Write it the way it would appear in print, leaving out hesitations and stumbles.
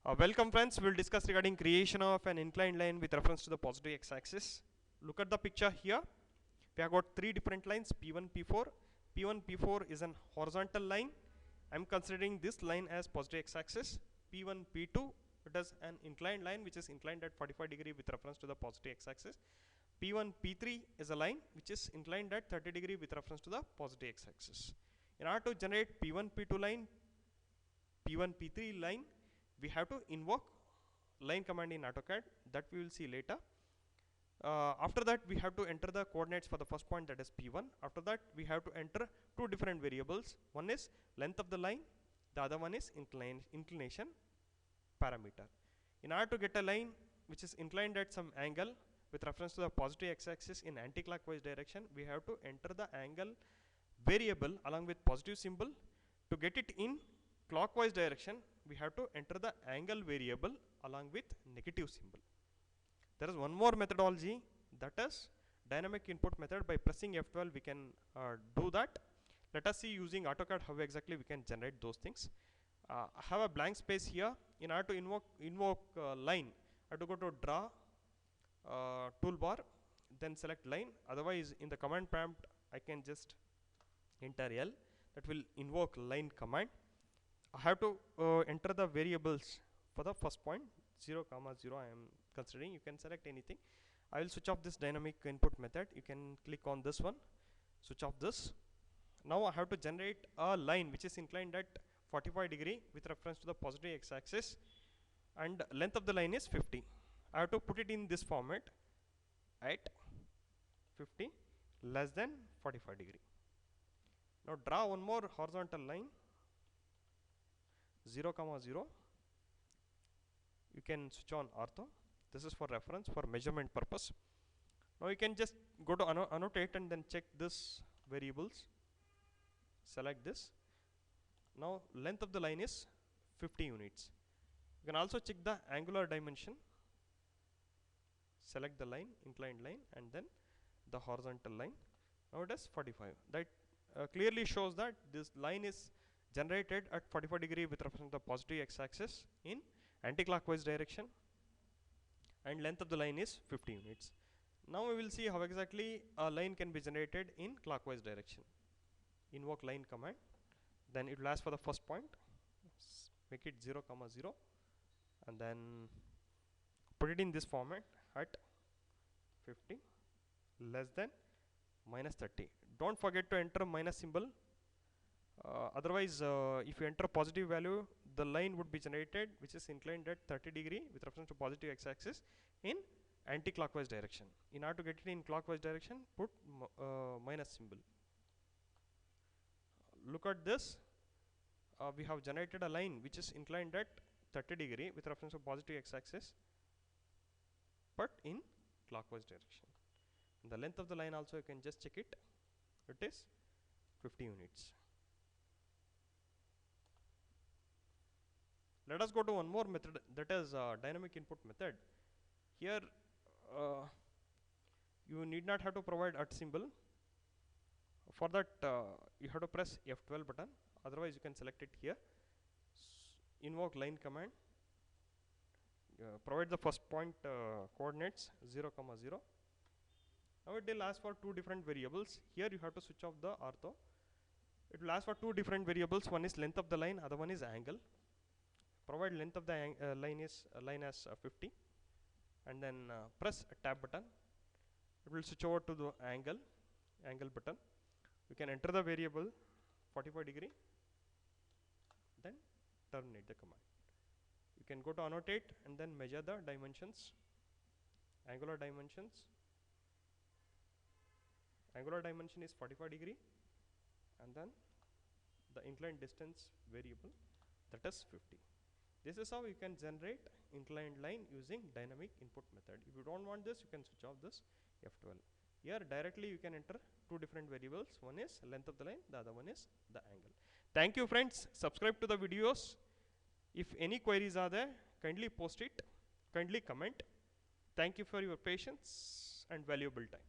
Welcome friends, we'll discuss regarding creation of an inclined line with reference to the positive x-axis. Look at the picture here. We have got three different lines, P1, P4. P1, P4 is an horizontal line. I'm considering this line as positive x-axis. P1, P2, it is an inclined line which is inclined at 45 degree with reference to the positive x-axis. P1, P3 is a line which is inclined at 30 degree with reference to the positive x-axis. In order to generate P1, P2 line, P1, P3 line, we have to invoke line command in AutoCAD, that we will see later. After that we have to enter the coordinates for the first point, that is P1. After that we have to enter two different variables. One is length of the line, the other one is inclination parameter. In order to get a line which is inclined at some angle with reference to the positive x-axis in anti-clockwise direction, we have to enter the angle variable along with positive symbol. To get it in clockwise direction, we have to enter the angle variable along with negative symbol. There is one more methodology, that is dynamic input method. By pressing F12 we can do that. Let us see using AutoCAD how exactly we can generate those things. I have a blank space here. In order to invoke line, I have to go to draw toolbar, then select line. Otherwise in the command prompt I can just enter L, that will invoke line command. I have to enter the variables for the first point, 0, 0 I am considering. You can select anything. I will switch off this dynamic input method. You can click on this one, switch off this. Now I have to generate a line which is inclined at 45 degree with reference to the positive x-axis, and length of the line is 50. I have to put it in this format, at 50 less than 45 degree. Now draw one more horizontal line, 0, 0. You can switch on ortho. This is for reference, for measurement purpose. Now you can just go to annotate and then check this variables, select this. Now length of the line is 50 units. You can also check the angular dimension, select the line, inclined line, and then the horizontal line. Now it is 45. That clearly shows that this line is generated at 45 degree with reference to the positive x-axis in anti-clockwise direction, and length of the line is 50 units. Now we will see how exactly a line can be generated in clockwise direction. Invoke line command, then it will ask for the first point, make it 0, 0, and then put it in this format, at 50 less than minus 30. Don't forget to enter minus symbol. Otherwise if you enter positive value, the line would be generated which is inclined at 30 degree with reference to positive x-axis in anti-clockwise direction. In order to get it in clockwise direction, put minus symbol. Look at this. We have generated a line which is inclined at 30 degree with reference to positive x-axis, but in clockwise direction. The length of the line also you can just check it. It is 50 units. Let us go to one more method, that is dynamic input method. Here you need not have to provide at symbol. For that you have to press F12 button, otherwise you can select it here. Invoke line command, provide the first point coordinates 0, 0. Now it will ask for two different variables. Here you have to switch off the ortho. It will ask for two different variables. One is length of the line, other one is angle. Provide length of the line as 50, and then press a tab button. It will switch over to the angle button. You can enter the variable 45 degree, then terminate the command. You can go to annotate and then measure the dimensions, angular dimensions. Angular dimension is 45 degree, and then the inclined distance variable, that is 50. This is how you can generate inclined line using dynamic input method. If you don't want this, you can switch off this F12. Here directly you can enter two different variables. One is length of the line, the other one is the angle. Thank you friends. Subscribe to the videos. If any queries are there, kindly post it, kindly comment. Thank you for your patience and valuable time.